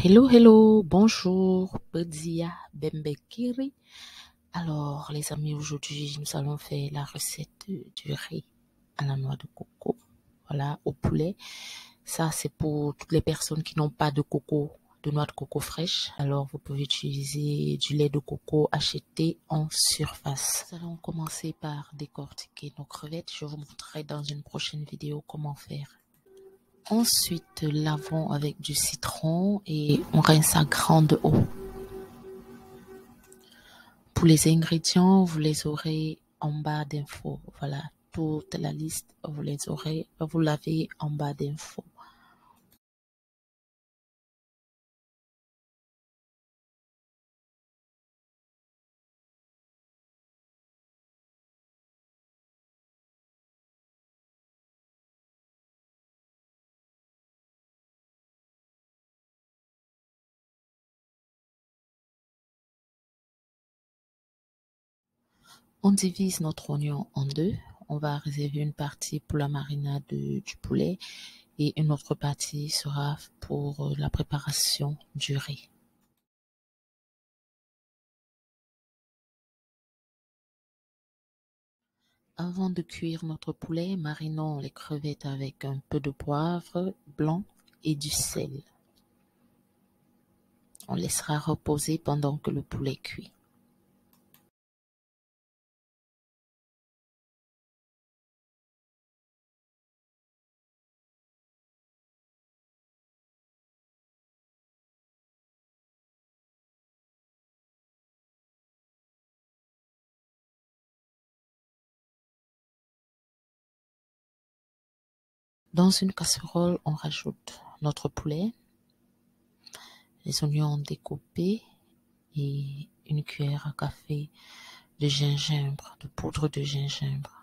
Hello, hello, bonjour, Bedia Bembekiri. Alors, les amis, aujourd'hui, nous allons faire la recette du riz à la noix de coco. Voilà, au poulet. Ça, c'est pour toutes les personnes qui n'ont pas de coco, de noix de coco fraîche. Alors, vous pouvez utiliser du lait de coco acheté en surface. Nous allons commencer par décortiquer nos crevettes. Je vous montrerai dans une prochaine vidéo comment faire. Ensuite, lavons avec du citron et on rince à grande eau. Pour les ingrédients, vous les aurez en bas d'infos. Voilà, toute la liste, vous l'avez en bas d'infos. On divise notre oignon en deux. On va réserver une partie pour la marinade du poulet et une autre partie sera pour la préparation du riz. Avant de cuire notre poulet, marinons les crevettes avec un peu de poivre blanc et du sel. On laissera reposer pendant que le poulet cuit. Dans une casserole, on rajoute notre poulet, les oignons découpés et une cuillère à café de gingembre, de poudre de gingembre.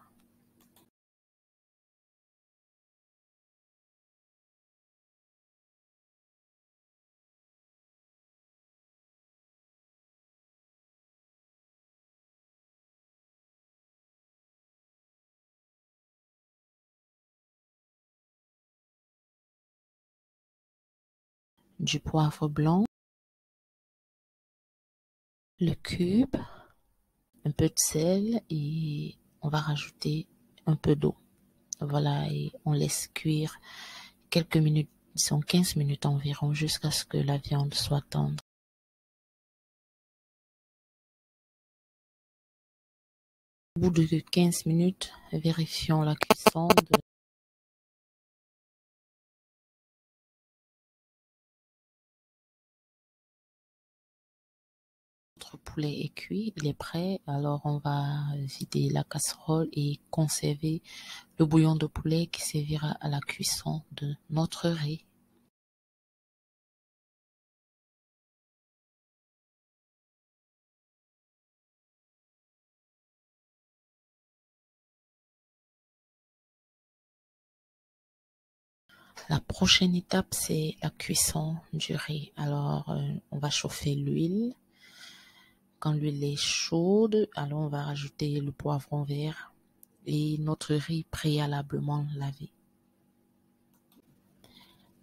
Du poivre blanc, le cube, un peu de sel et on va rajouter un peu d'eau. Voilà, et on laisse cuire quelques minutes, disons 15 minutes environ, jusqu'à ce que la viande soit tendre. Au bout de 15 minutes, vérifions la cuisson de notre poulet est cuit, il est prêt. Alors on va vider la casserole et conserver le bouillon de poulet qui servira à la cuisson de notre riz. La prochaine étape, c'est la cuisson du riz. Alors, on va chauffer l'huile. Quand l'huile est chaude, alors on va rajouter le poivron vert et notre riz préalablement lavé.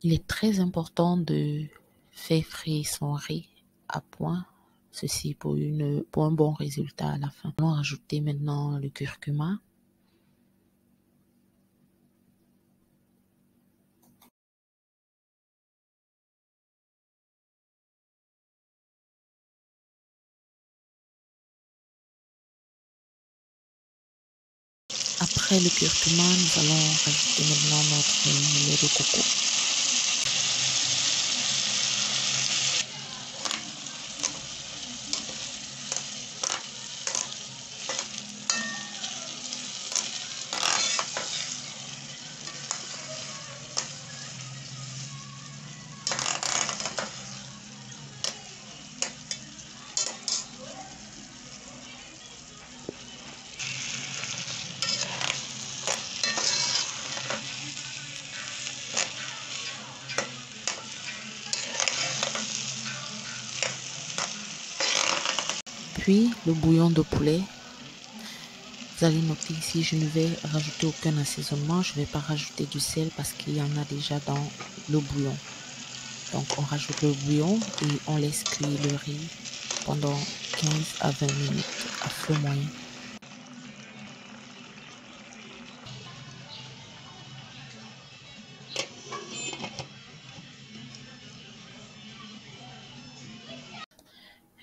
Il est très important de faire frire son riz à point, ceci pour un bon résultat à la fin. Allons rajouter maintenant le curcuma. Après le curcuma, nous allons rajouter maintenant notre lait de coco. Puis le bouillon de poulet. Vous allez noter ici, je ne vais rajouter aucun assaisonnement. Je ne vais pas rajouter du sel parce qu'il y en a déjà dans le bouillon. Donc on rajoute le bouillon et on laisse cuire le riz pendant 15 à 20 minutes à feu moyen.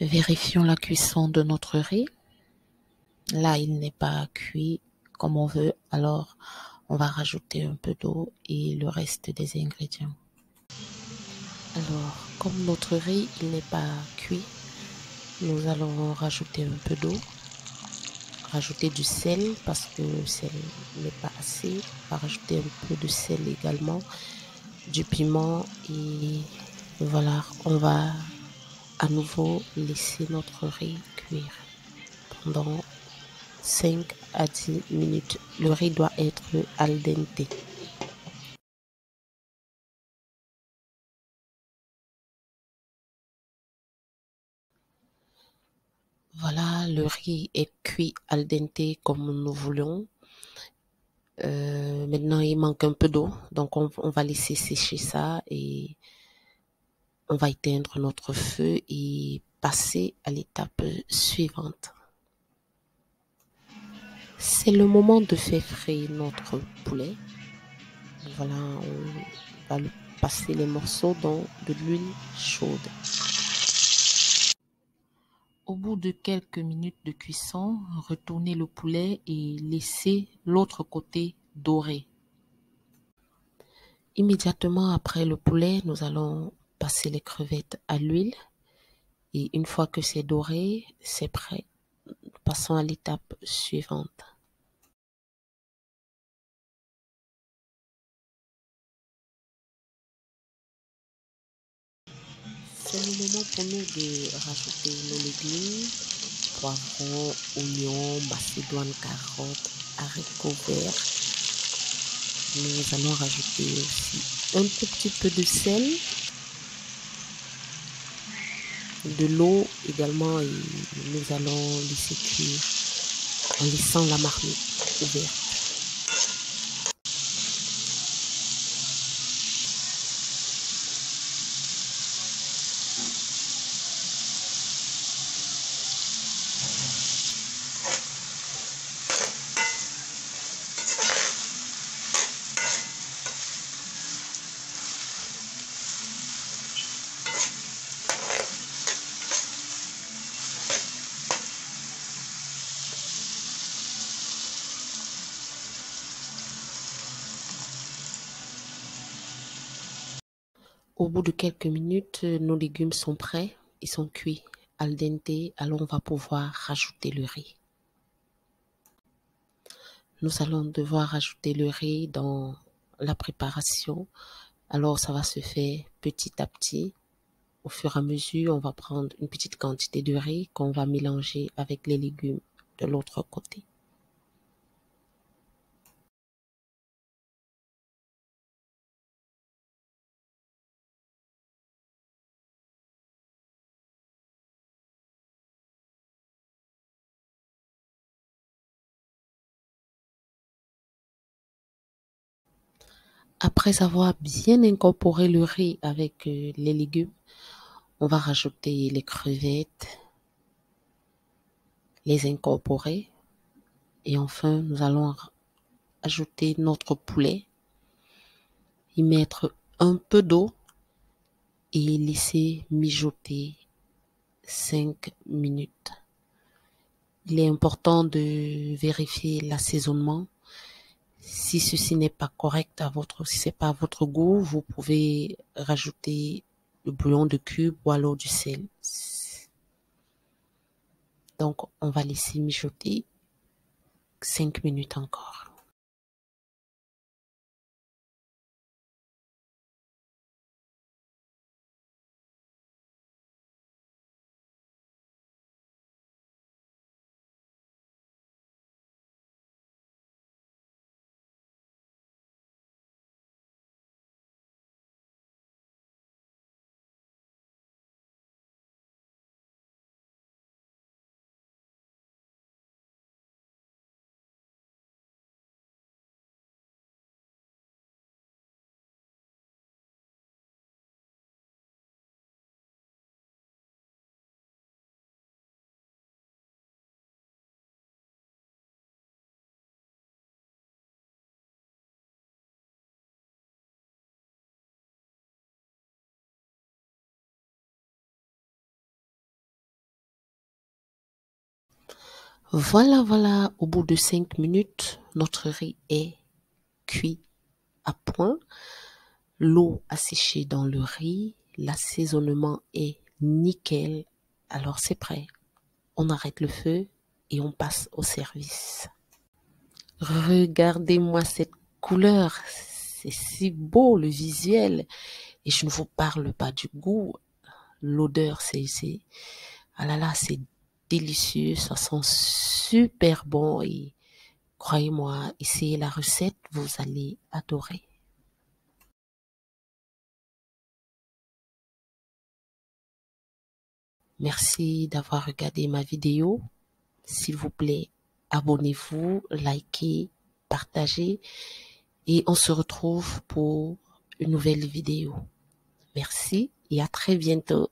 Vérifions la cuisson de notre riz. Là, il n'est pas cuit comme on veut, alors on va rajouter un peu d'eau et le reste des ingrédients. Alors, comme notre riz il n'est pas cuit, nous allons rajouter un peu d'eau, rajouter du sel parce que le sel n'est pas assez. On va rajouter un peu de sel également, du piment et voilà, on va à nouveau laisser notre riz cuire pendant 5 à 10 minutes. Le riz doit être al dente. Voilà, le riz est cuit al dente comme nous voulons. Maintenant, il manque un peu d'eau, donc on va laisser sécher ça et on va éteindre notre feu et passer à l'étape suivante. C'est le moment de faire frire notre poulet. Voilà, on va passer les morceaux dans de l'huile chaude. Au bout de quelques minutes de cuisson, retournez le poulet et laissez l'autre côté dorer. Immédiatement après le poulet, nous allons passer les crevettes à l'huile et une fois que c'est doré, c'est prêt. Passons à l'étape suivante. C'est le moment pour nous de rajouter nos légumes, poivrons, oignons, macédoine, carottes, haricots verts. Nous allons rajouter aussi un tout petit peu de sel, de l'eau également et nous allons laisser cuire en laissant la marmite ouverte. Au bout de quelques minutes, nos légumes sont prêts, ils sont cuits al dente, alors on va pouvoir rajouter le riz. Nous allons devoir rajouter le riz dans la préparation, alors ça va se faire petit à petit. Au fur et à mesure, on va prendre une petite quantité de riz qu'on va mélanger avec les légumes de l'autre côté. Après avoir bien incorporé le riz avec les légumes, on va rajouter les crevettes, les incorporer et enfin nous allons ajouter notre poulet, y mettre un peu d'eau et laisser mijoter 5 minutes. Il est important de vérifier l'assaisonnement. Si ceci n'est pas correct si c'est pas à votre goût, vous pouvez rajouter le bouillon de cube ou alors du sel. Donc, on va laisser mijoter 5 minutes encore. Voilà, au bout de 5 minutes, notre riz est cuit à point. L'eau a séché dans le riz, l'assaisonnement est nickel. Alors c'est prêt. On arrête le feu et on passe au service. Regardez-moi cette couleur. C'est si beau le visuel. Et je ne vous parle pas du goût. L'odeur, ah là là, c'est délicieux. Ça sent super bon et croyez-moi, essayez la recette, vous allez adorer. Merci d'avoir regardé ma vidéo. S'il vous plaît, abonnez-vous, likez, partagez et on se retrouve pour une nouvelle vidéo. Merci et à très bientôt.